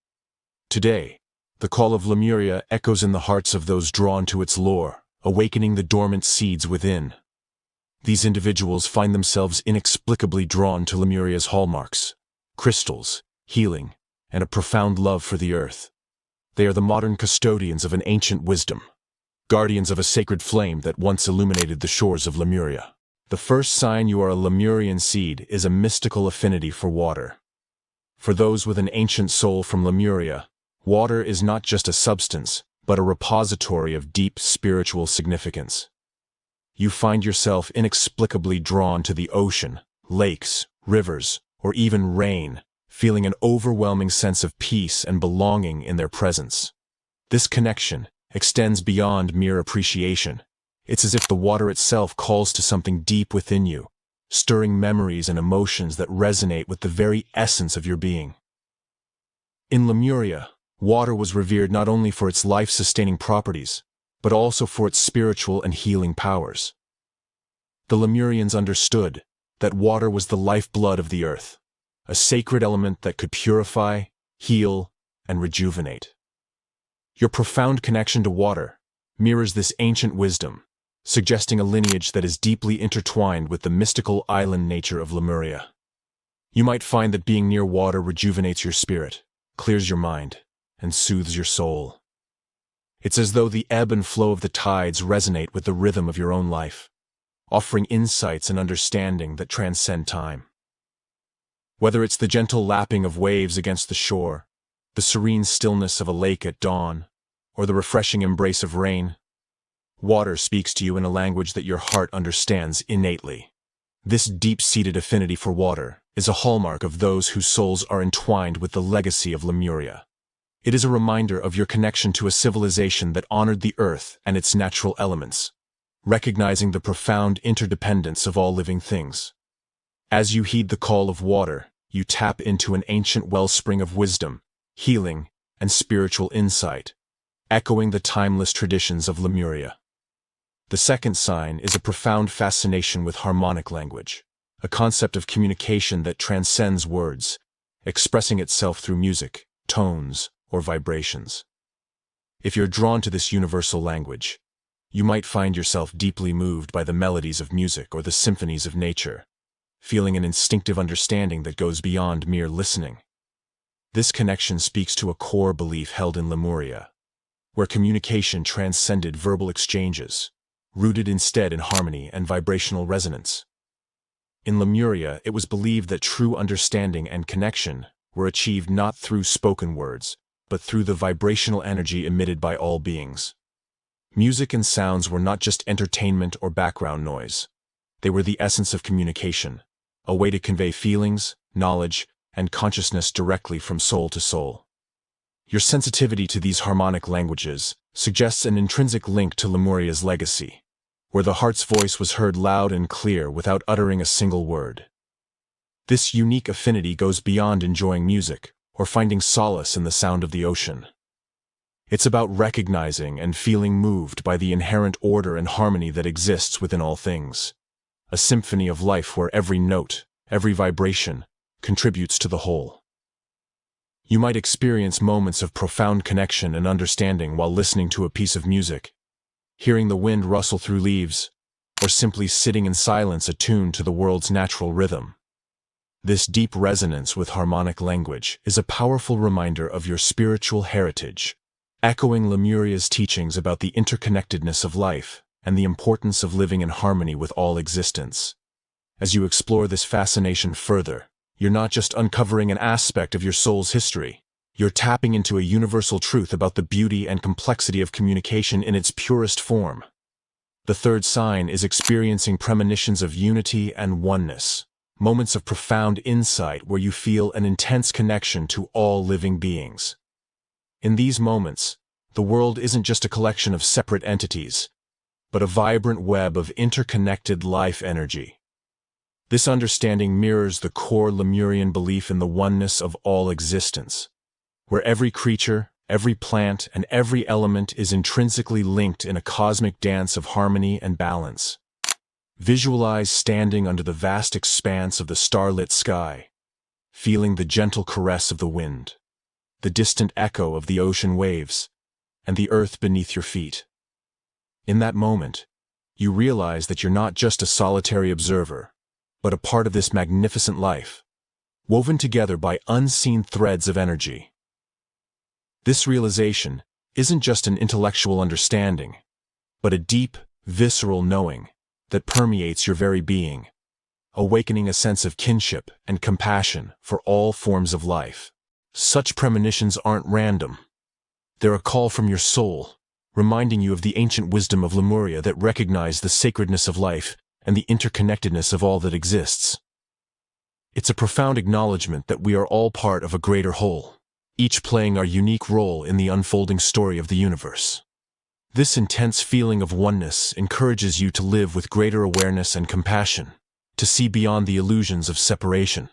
Today, the call of Lemuria echoes in the hearts of those drawn to its lore, awakening the dormant seeds within. These individuals find themselves inexplicably drawn to Lemuria's hallmarks: crystals, healing, and a profound love for the earth. They are the modern custodians of an ancient wisdom, guardians of a sacred flame that once illuminated the shores of Lemuria. The first sign you are a Lemurian seed is a mystical affinity for water. For those with an ancient soul from Lemuria, water is not just a substance, but a repository of deep spiritual significance. You find yourself inexplicably drawn to the ocean, lakes, rivers, or even rain, feeling an overwhelming sense of peace and belonging in their presence. This connection extends beyond mere appreciation. It's as if the water itself calls to something deep within you, stirring memories and emotions that resonate with the very essence of your being. In Lemuria, water was revered not only for its life-sustaining properties, but also for its spiritual and healing powers. The Lemurians understood that water was the lifeblood of the earth, a sacred element that could purify, heal, and rejuvenate. Your profound connection to water mirrors this ancient wisdom, suggesting a lineage that is deeply intertwined with the mystical island nature of Lemuria. You might find that being near water rejuvenates your spirit, clears your mind, and soothes your soul. It's as though the ebb and flow of the tides resonate with the rhythm of your own life, offering insights and understanding that transcend time. Whether it's the gentle lapping of waves against the shore, the serene stillness of a lake at dawn, or the refreshing embrace of rain, water speaks to you in a language that your heart understands innately. This deep-seated affinity for water is a hallmark of those whose souls are entwined with the legacy of Lemuria. It is a reminder of your connection to a civilization that honored the earth and its natural elements, recognizing the profound interdependence of all living things. As you heed the call of water, you tap into an ancient wellspring of wisdom, healing, and spiritual insight, echoing the timeless traditions of Lemuria. The second sign is a profound fascination with harmonic language, a concept of communication that transcends words, expressing itself through music, tones, or vibrations. If you're drawn to this universal language, You might find yourself deeply moved by the melodies of music or the symphonies of nature, feeling an instinctive understanding that goes beyond mere listening. This connection speaks to a core belief held in Lemuria, where communication transcended verbal exchanges, rooted instead in harmony and vibrational resonance. In Lemuria, it was believed that true understanding and connection were achieved not through spoken words, but through the vibrational energy emitted by all beings. Music and sounds were not just entertainment or background noise. They were the essence of communication, a way to convey feelings, knowledge, and consciousness directly from soul to soul. Your sensitivity to these harmonic languages suggests an intrinsic link to Lemuria's legacy, where the heart's voice was heard loud and clear without uttering a single word. This unique affinity goes beyond enjoying music or finding solace in the sound of the ocean. It's about recognizing and feeling moved by the inherent order and harmony that exists within all things, a symphony of life where every note, every vibration, contributes to the whole. You might experience moments of profound connection and understanding while listening to a piece of music, hearing the wind rustle through leaves, or simply sitting in silence attuned to the world's natural rhythm. This deep resonance with harmonic language is a powerful reminder of your spiritual heritage, echoing Lemuria's teachings about the interconnectedness of life and the importance of living in harmony with all existence. As you explore this fascination further, you're not just uncovering an aspect of your soul's history, you're tapping into a universal truth about the beauty and complexity of communication in its purest form. The third sign is experiencing premonitions of unity and oneness, moments of profound insight where you feel an intense connection to all living beings. In these moments, the world isn't just a collection of separate entities, but a vibrant web of interconnected life energy. This understanding mirrors the core Lemurian belief in the oneness of all existence, where every creature, every plant, and every element is intrinsically linked in a cosmic dance of harmony and balance. Visualize standing under the vast expanse of the starlit sky, feeling the gentle caress of the wind, the distant echo of the ocean waves, and the earth beneath your feet. In that moment, you realize that you're not just a solitary observer, but a part of this magnificent life, woven together by unseen threads of energy. This realization isn't just an intellectual understanding, but a deep, visceral knowing that permeates your very being, awakening a sense of kinship and compassion for all forms of life. Such premonitions aren't random. They're a call from your soul, reminding you of the ancient wisdom of Lemuria that recognized the sacredness of life and the interconnectedness of all that exists. It's a profound acknowledgement that we are all part of a greater whole, each playing our unique role in the unfolding story of the universe. This intense feeling of oneness encourages you to live with greater awareness and compassion, to see beyond the illusions of separation,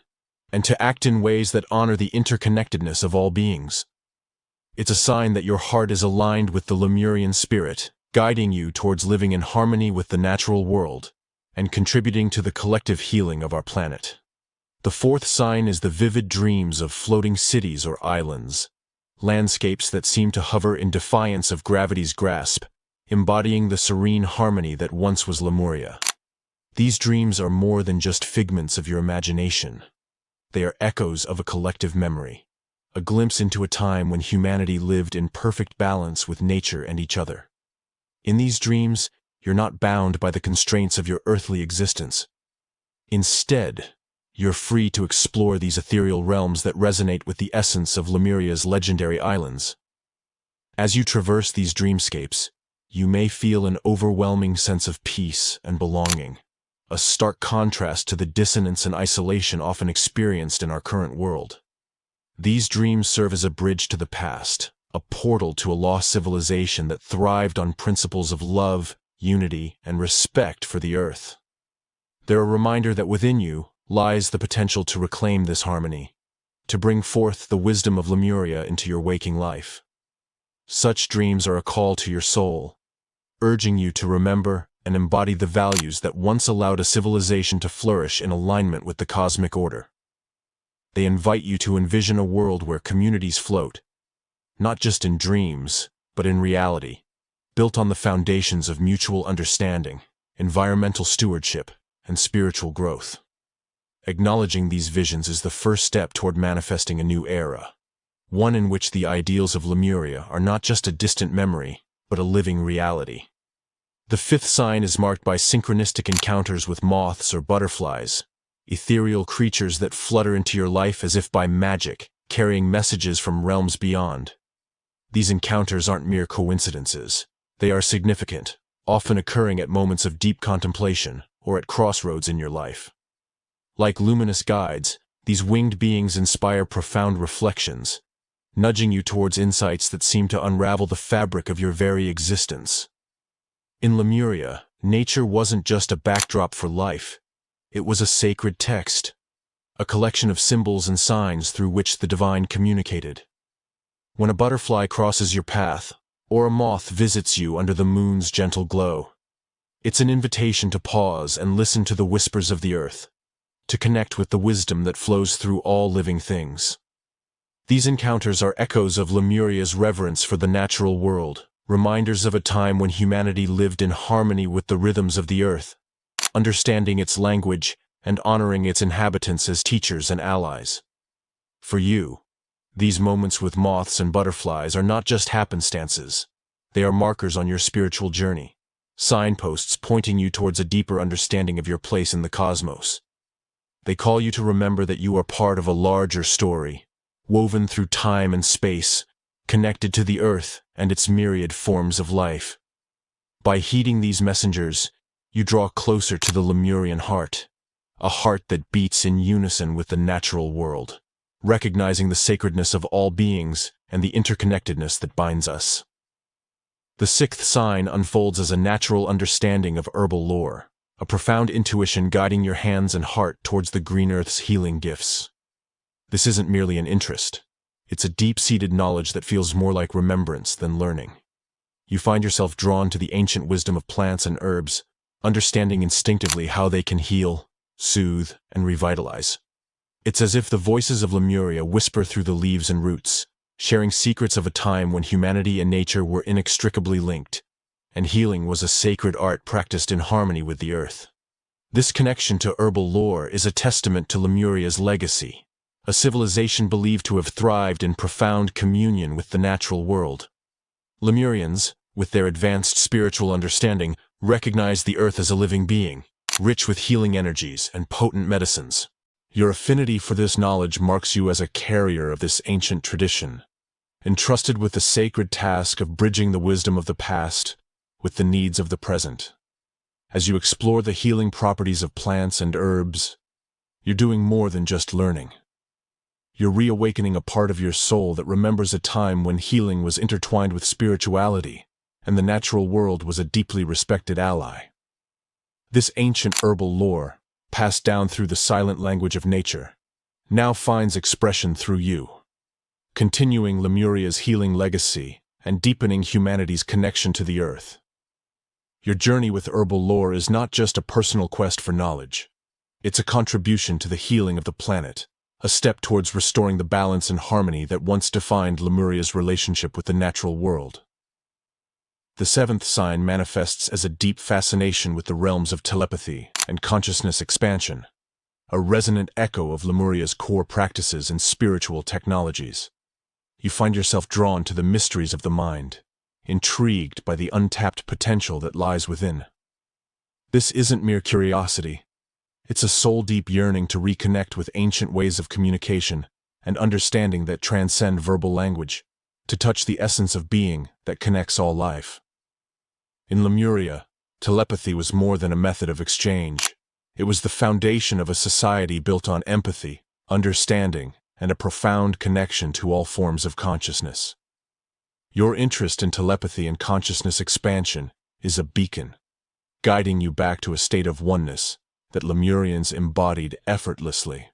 and to act in ways that honor the interconnectedness of all beings. It's a sign that your heart is aligned with the Lemurian spirit, guiding you towards living in harmony with the natural world and contributing to the collective healing of our planet. The fourth sign is the vivid dreams of floating cities or islands, landscapes that seem to hover in defiance of gravity's grasp, embodying the serene harmony that once was Lemuria. These dreams are more than just figments of your imagination. They are echoes of a collective memory, a glimpse into a time when humanity lived in perfect balance with nature and each other. In these dreams, you're not bound by the constraints of your earthly existence. Instead, you're free to explore these ethereal realms that resonate with the essence of Lemuria's legendary islands. As you traverse these dreamscapes, you may feel an overwhelming sense of peace and belonging, a stark contrast to the dissonance and isolation often experienced in our current world. These dreams serve as a bridge to the past, a portal to a lost civilization that thrived on principles of love, unity, and respect for the earth. They're a reminder that within you lies the potential to reclaim this harmony, to bring forth the wisdom of Lemuria into your waking life. Such dreams are a call to your soul, urging you to remember and embody the values that once allowed a civilization to flourish in alignment with the cosmic order. They invite you to envision a world where communities float, not just in dreams, but in reality, built on the foundations of mutual understanding, environmental stewardship, and spiritual growth. Acknowledging these visions is the first step toward manifesting a new era, one in which the ideals of Lemuria are not just a distant memory, but a living reality. The fifth sign is marked by synchronistic encounters with moths or butterflies, ethereal creatures that flutter into your life as if by magic, carrying messages from realms beyond. These encounters aren't mere coincidences. They are significant, often occurring at moments of deep contemplation or at crossroads in your life. Like luminous guides, these winged beings inspire profound reflections, nudging you towards insights that seem to unravel the fabric of your very existence. In Lemuria, nature wasn't just a backdrop for life. It was a sacred text, a collection of symbols and signs through which the divine communicated. When a butterfly crosses your path, or a moth visits you under the moon's gentle glow, it's an invitation to pause and listen to the whispers of the earth, to connect with the wisdom that flows through all living things. These encounters are echoes of Lemuria's reverence for the natural world, reminders of a time when humanity lived in harmony with the rhythms of the earth, understanding its language and honoring its inhabitants as teachers and allies. For you, these moments with moths and butterflies are not just happenstances. They are markers on your spiritual journey, signposts pointing you towards a deeper understanding of your place in the cosmos. They call you to remember that you are part of a larger story, woven through time and space, connected to the earth and its myriad forms of life. By heeding these messengers, you draw closer to the Lemurian heart, a heart that beats in unison with the natural world, recognizing the sacredness of all beings and the interconnectedness that binds us. The sixth sign unfolds as a natural understanding of herbal lore, a profound intuition guiding your hands and heart towards the green earth's healing gifts. This isn't merely an interest. It's a deep-seated knowledge that feels more like remembrance than learning. You find yourself drawn to the ancient wisdom of plants and herbs, understanding instinctively how they can heal, soothe, and revitalize. It's as if the voices of Lemuria whisper through the leaves and roots, sharing secrets of a time when humanity and nature were inextricably linked, and healing was a sacred art practiced in harmony with the earth. This connection to herbal lore is a testament to Lemuria's legacy, a civilization believed to have thrived in profound communion with the natural world. Lemurians, with their advanced spiritual understanding, recognized the earth as a living being, rich with healing energies and potent medicines. Your affinity for this knowledge marks you as a carrier of this ancient tradition, entrusted with the sacred task of bridging the wisdom of the past with the needs of the present. As you explore the healing properties of plants and herbs, you're doing more than just learning. You're reawakening a part of your soul that remembers a time when healing was intertwined with spirituality, and the natural world was a deeply respected ally. This ancient herbal lore, passed down through the silent language of nature, now finds expression through you, continuing Lemuria's healing legacy and deepening humanity's connection to the earth. Your journey with herbal lore is not just a personal quest for knowledge. It's a contribution to the healing of the planet, a step towards restoring the balance and harmony that once defined Lemuria's relationship with the natural world. The seventh sign manifests as a deep fascination with the realms of telepathy and consciousness expansion, a resonant echo of Lemuria's core practices and spiritual technologies. You find yourself drawn to the mysteries of the mind, intrigued by the untapped potential that lies within. This isn't mere curiosity. It's a soul-deep yearning to reconnect with ancient ways of communication and understanding that transcend verbal language, to touch the essence of being that connects all life. In Lemuria, telepathy was more than a method of exchange. It was the foundation of a society built on empathy, understanding, and a profound connection to all forms of consciousness. Your interest in telepathy and consciousness expansion is a beacon, guiding you back to a state of oneness that Lemurians embodied effortlessly.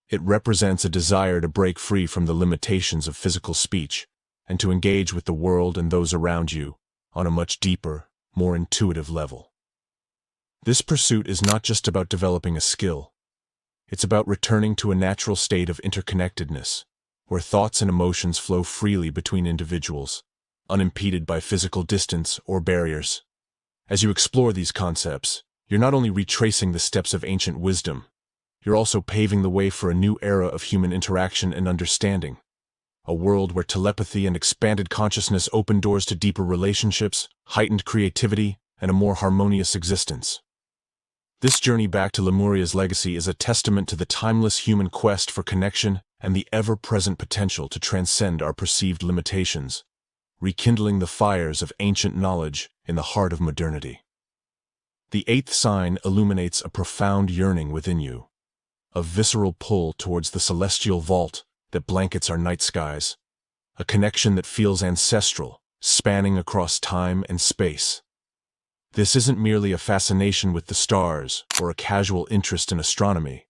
It represents a desire to break free from the limitations of physical speech and to engage with the world and those around you on a much deeper, more intuitive level. This pursuit is not just about developing a skill. It's about returning to a natural state of interconnectedness, where thoughts and emotions flow freely between individuals, unimpeded by physical distance or barriers. As you explore these concepts, you're not only retracing the steps of ancient wisdom, you're also paving the way for a new era of human interaction and understanding. A world where telepathy and expanded consciousness open doors to deeper relationships, heightened creativity, and a more harmonious existence. This journey back to Lemuria's legacy is a testament to the timeless human quest for connection and the ever-present potential to transcend our perceived limitations, rekindling the fires of ancient knowledge in the heart of modernity. The eighth sign illuminates a profound yearning within you, a visceral pull towards the celestial vault that blankets our night skies, a connection that feels ancestral, spanning across time and space. This isn't merely a fascination with the stars or a casual interest in astronomy.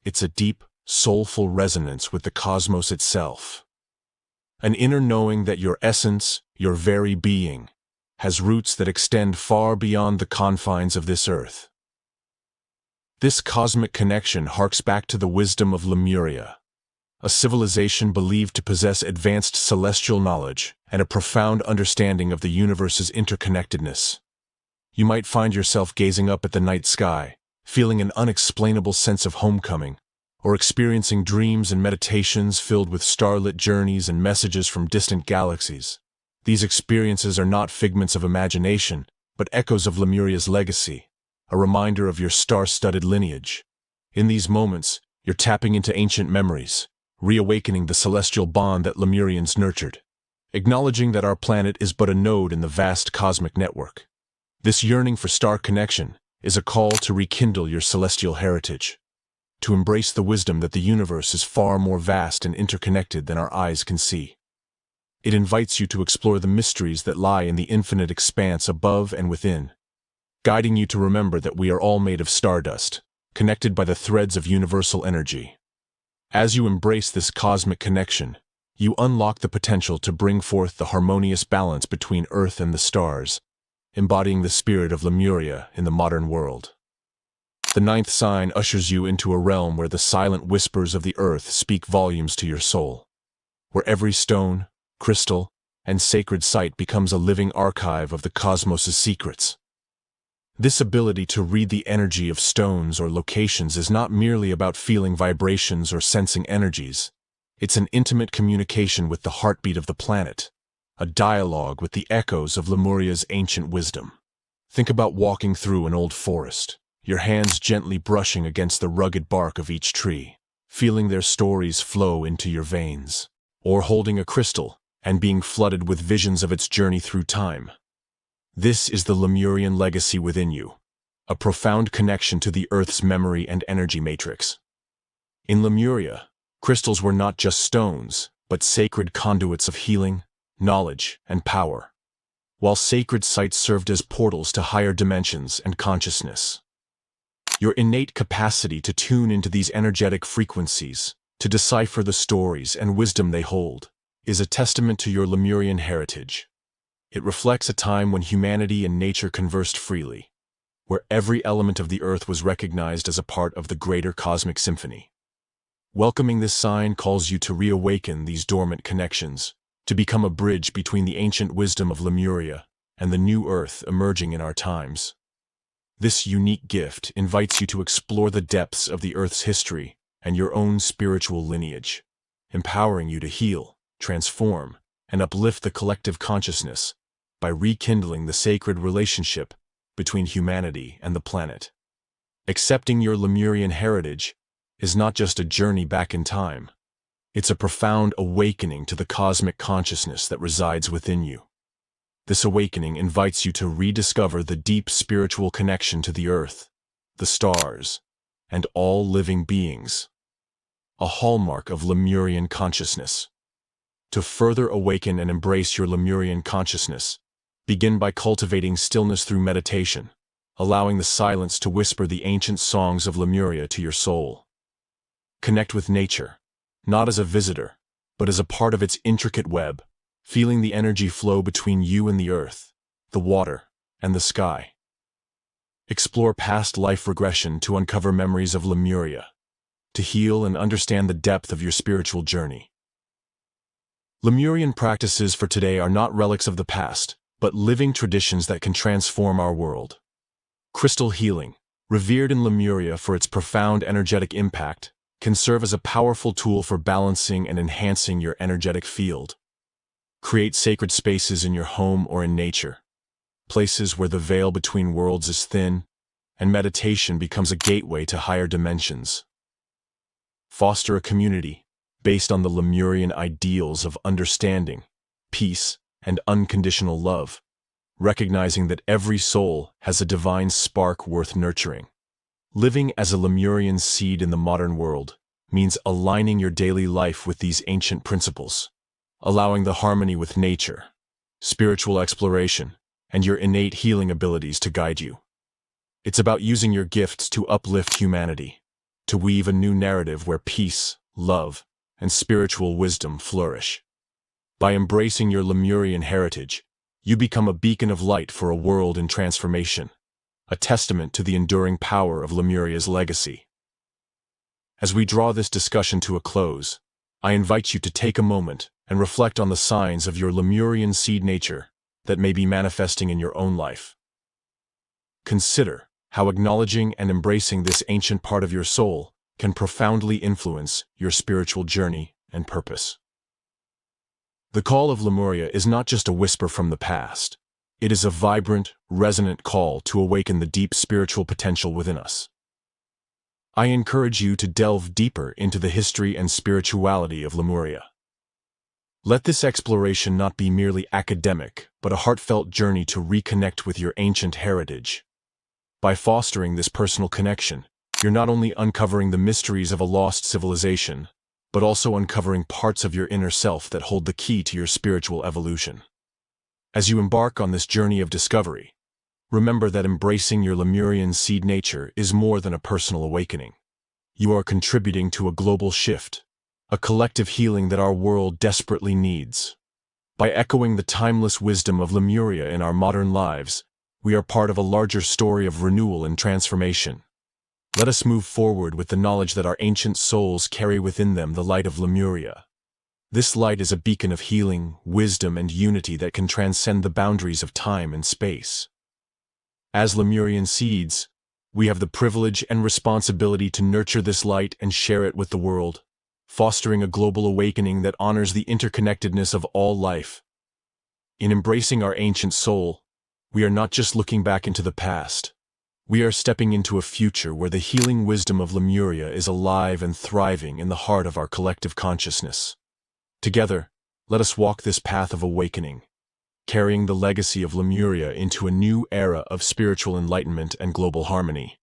It's a deep, soulful resonance with the cosmos itself. An inner knowing that your essence, your very being, has roots that extend far beyond the confines of this earth. This cosmic connection harks back to the wisdom of Lemuria, a civilization believed to possess advanced celestial knowledge and a profound understanding of the universe's interconnectedness. You might find yourself gazing up at the night sky, feeling an unexplainable sense of homecoming, or experiencing dreams and meditations filled with starlit journeys and messages from distant galaxies. These experiences are not figments of imagination, but echoes of Lemuria's legacy, a reminder of your star-studded lineage. In these moments, you're tapping into ancient memories, reawakening the celestial bond that Lemurians nurtured, acknowledging that our planet is but a node in the vast cosmic network. This yearning for star connection is a call to rekindle your celestial heritage, to embrace the wisdom that the universe is far more vast and interconnected than our eyes can see. It invites you to explore the mysteries that lie in the infinite expanse above and within, guiding you to remember that we are all made of stardust, connected by the threads of universal energy. As you embrace this cosmic connection, you unlock the potential to bring forth the harmonious balance between Earth and the stars, embodying the spirit of Lemuria in the modern world. The ninth sign ushers you into a realm where the silent whispers of the earth speak volumes to your soul, where every stone, crystal, and sacred site becomes a living archive of the cosmos's secrets. This ability to read the energy of stones or locations is not merely about feeling vibrations or sensing energies. It's an intimate communication with the heartbeat of the planet, a dialogue with the echoes of Lemuria's ancient wisdom. Think about walking through an old forest, your hands gently brushing against the rugged bark of each tree, feeling their stories flow into your veins, or holding a crystal and being flooded with visions of its journey through time. This is the Lemurian legacy within you, a profound connection to the Earth's memory and energy matrix. In Lemuria, crystals were not just stones, but sacred conduits of healing, knowledge, and power, while sacred sites served as portals to higher dimensions and consciousness. Your innate capacity to tune into these energetic frequencies, to decipher the stories and wisdom they hold, is a testament to your Lemurian heritage. It reflects a time when humanity and nature conversed freely, where every element of the earth was recognized as a part of the greater cosmic symphony. Welcoming this sign calls you to reawaken these dormant connections, to become a bridge between the ancient wisdom of Lemuria and the new earth emerging in our times. This unique gift invites you to explore the depths of the earth's history and your own spiritual lineage, empowering you to heal, transform, and uplift the collective consciousness by rekindling the sacred relationship between humanity and the planet. Accepting your Lemurian heritage is not just a journey back in time. It's a profound awakening to the cosmic consciousness that resides within you. This awakening invites you to rediscover the deep spiritual connection to the earth, the stars, and all living beings, a hallmark of Lemurian consciousness. To further awaken and embrace your Lemurian consciousness, begin by cultivating stillness through meditation, allowing the silence to whisper the ancient songs of Lemuria to your soul. Connect with nature, not as a visitor, but as a part of its intricate web, feeling the energy flow between you and the earth, the water, and the sky. Explore past life regression to uncover memories of Lemuria, to heal and understand the depth of your spiritual journey. Lemurian practices for today are not relics of the past, but living traditions that can transform our world. Crystal healing, revered in Lemuria for its profound energetic impact, can serve as a powerful tool for balancing and enhancing your energetic field. Create sacred spaces in your home or in nature, places where the veil between worlds is thin, and meditation becomes a gateway to higher dimensions. Foster a community based on the Lemurian ideals of understanding, peace, and unconditional love, recognizing that every soul has a divine spark worth nurturing. Living as a Lemurian seed in the modern world means aligning your daily life with these ancient principles, allowing the harmony with nature, spiritual exploration, and your innate healing abilities to guide you. It's about using your gifts to uplift humanity, to weave a new narrative where peace, love, and spiritual wisdom flourish. By embracing your Lemurian heritage, you become a beacon of light for a world in transformation, a testament to the enduring power of Lemuria's legacy. As we draw this discussion to a close, I invite you to take a moment and reflect on the signs of your Lemurian seed nature that may be manifesting in your own life. Consider how acknowledging and embracing this ancient part of your soul can profoundly influence your spiritual journey and purpose. The call of Lemuria is not just a whisper from the past. It is a vibrant, resonant call to awaken the deep spiritual potential within us. I encourage you to delve deeper into the history and spirituality of Lemuria. Let this exploration not be merely academic, but a heartfelt journey to reconnect with your ancient heritage. By fostering this personal connection, you're not only uncovering the mysteries of a lost civilization, but also uncovering parts of your inner self that hold the key to your spiritual evolution. As you embark on this journey of discovery, remember that embracing your Lemurian seed nature is more than a personal awakening. You are contributing to a global shift, a collective healing that our world desperately needs. By echoing the timeless wisdom of Lemuria in our modern lives, we are part of a larger story of renewal and transformation. Let us move forward with the knowledge that our ancient souls carry within them the light of Lemuria. This light is a beacon of healing, wisdom, and unity that can transcend the boundaries of time and space. As Lemurian seeds, we have the privilege and responsibility to nurture this light and share it with the world, fostering a global awakening that honors the interconnectedness of all life. In embracing our ancient soul, we are not just looking back into the past. We are stepping into a future where the healing wisdom of Lemuria is alive and thriving in the heart of our collective consciousness. Together, let us walk this path of awakening, carrying the legacy of Lemuria into a new era of spiritual enlightenment and global harmony.